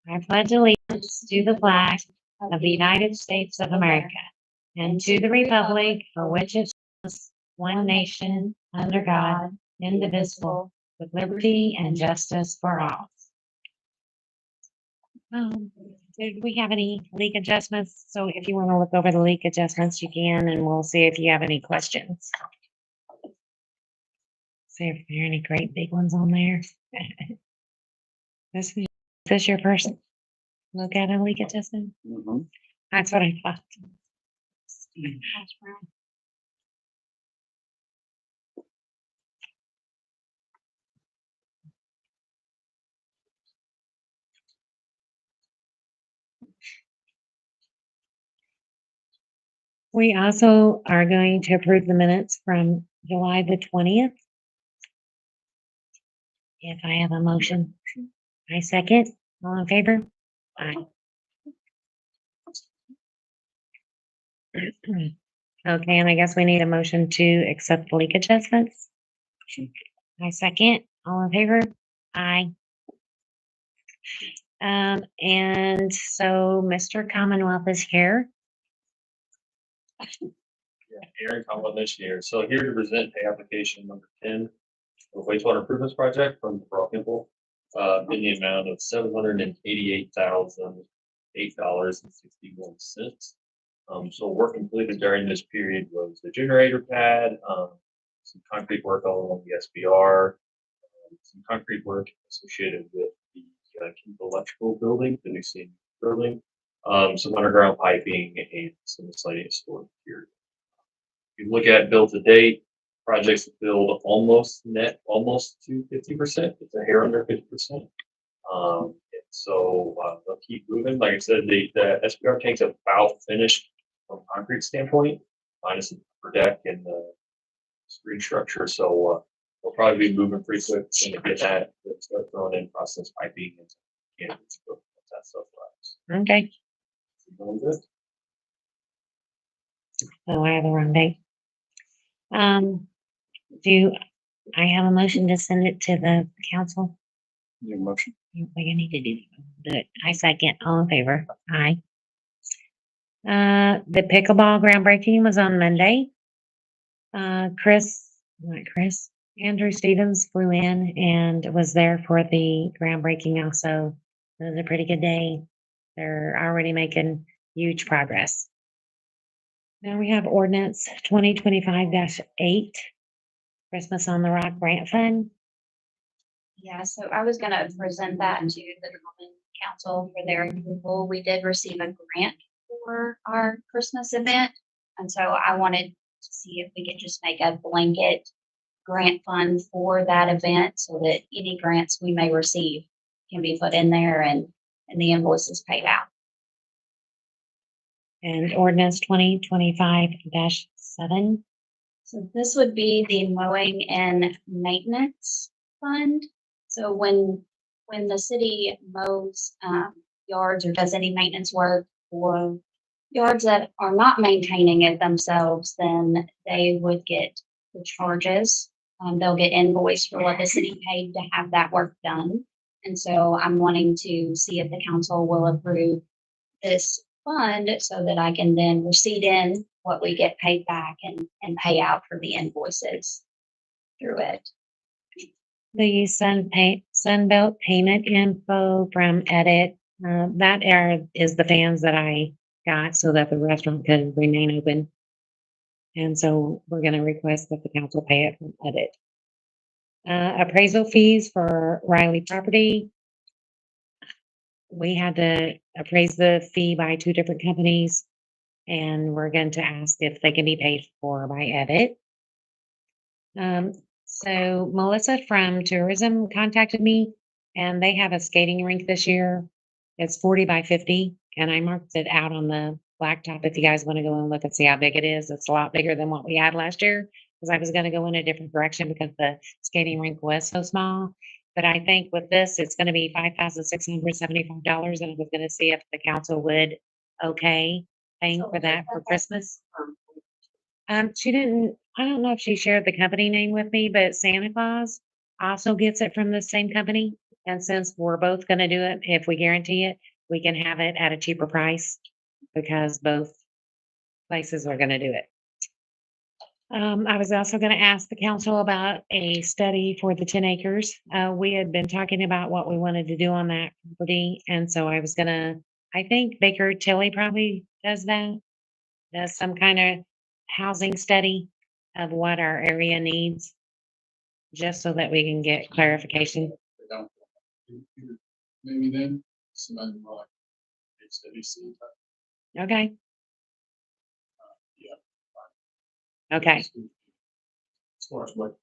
I pledge allegiance to the flag of the United States of America and to the republic for which it stands, one nation, under God, indivisible, with liberty and justice for all. Did we have any leak adjustments? So if you want to look over the leak adjustments, you can, and we'll see if you have any questions. See if there are any great big ones on there. This is your person. Look at a leak adjustment. That's what I thought. We also are going to approve the minutes from July the 20th. If I have a motion, I second. All in favor? Aye. Okay, and I guess we need a motion to accept the leak adjustments. I second. All in favor? Aye. And so Mr. Commonwealth is here. Aaron Conwell this year. So here to present pay application number 10 for wastewater improvements project from Brock Temple in the amount of $788,008.61. So work completed during this period was the generator pad, some concrete work along the SBR, some concrete work associated with the electrical building, the new senior building, some underground piping, and some miscellaneous storage material. If you look at build to date, projects build almost to 50%. It's a hair under 50%. And so they'll keep moving. Like I said, the SBR tank's about finished from a concrete standpoint, minus the upper deck and the screen structure. So we'll probably be moving pretty quick to get that, start throwing in process piping and that stuff. Okay. Going good. Oh, I have the wrong date. Do I have a motion to send it to the council? Your motion. I think I need to do that. I second. All in favor? Aye. The pickleball groundbreaking was on Monday. Andrew Stevens flew in and was there for the groundbreaking also. It was a pretty good day. They're already making huge progress. Now we have ordinance 2025-8, Christmas on the Rock Grant Fund. Yeah, so I was gonna present that to the common council for their approval. We did receive a grant for our Christmas event. And so I wanted to see if we could just make a blanket grant fund for that event so that any grants we may receive can be put in there and the invoices paid out. And ordinance 2025-7. So this would be the mowing and maintenance fund. So when the city mows yards or does any maintenance work for yards that are not maintaining it themselves, then they would get the charges. They'll get invoiced for what the city paid to have that work done. And so I'm wanting to see if the council will approve this fund so that I can then receipt in what we get paid back and pay out for the invoices through it. The Sunbelt payment info from Edit. That is the fans that I got so that the restaurant could remain open. And so we're going to request that the council pay it from Edit. Appraisal fees for Riley property. We had to appraise the fee by 2 different companies, and we're going to ask if they can be paid for by Edit. So Melissa from tourism contacted me, and they have a skating rink this year. It's 40 by 50, and I marked it out on the blacktop if you guys want to go and look and see how big it is. It's a lot bigger than what we had last year because I was going to go in a different direction because the skating rink was so small. But I think with this, it's going to be $5,675, and I was going to see if the council would okay paying for that for Christmas. She didn't. I don't know if she shared the company name with me, but Santa Claus also gets it from the same company, And since we're both gonna do it, if we guarantee it, we can have it at a cheaper price because both places are gonna do it. I was also gonna ask the council about a study for the 10 acres. We had been talking about what we wanted to do on that property, and so I think Baker Tilly probably does that. Does some kind of housing study of what our area needs, just so that we can get clarification. They don't. Maybe then, somebody like, it's ABC, Okay, yeah. okay. As far as what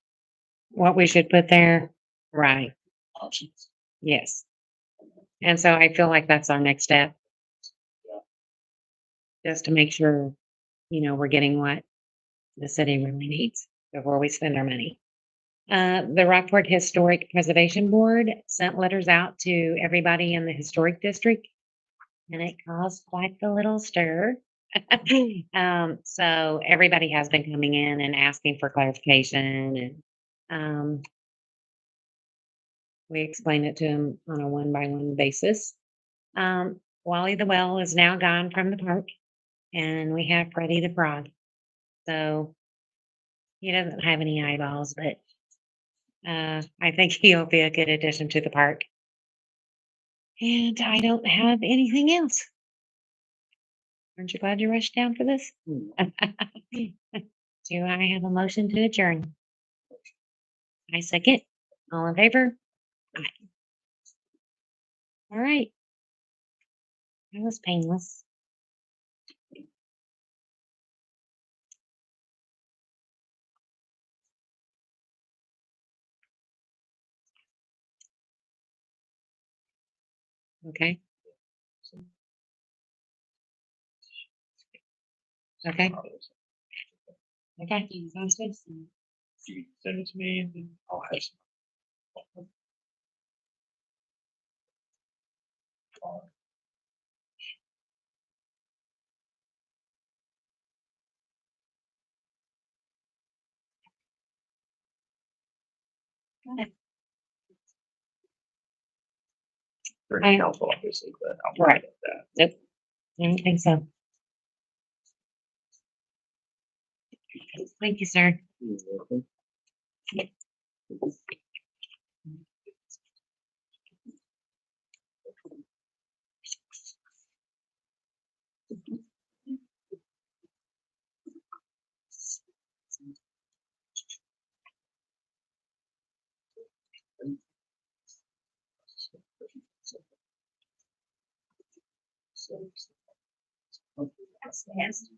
What we should put there, right, options. yes. And so I feel like that's our next step. Just to make sure, we're getting what the city really needs before we spend our money. The Rockport Historic Preservation Board sent letters out to everybody in the historic district, and it caused quite the little stir. So everybody has been coming in and asking for clarification, and we explain it to them on a one-by-one basis. Wally the Well is now gone from the park, and we have Freddie the Frog. So he doesn't have any eyeballs, but I think he'll be a good addition to the park. And I don't have anything else. Aren't you glad you rushed down for this? Do I have a motion to adjourn? I second. All in favor? Aye. All right. That was painless. Okay. Okay. Okay. Sounds good. You can send it to me and then I'll have some. For I- council, obviously, but I'll Right. get that. Yep. I don't think so. Thank you, sir. You're welcome. Yes.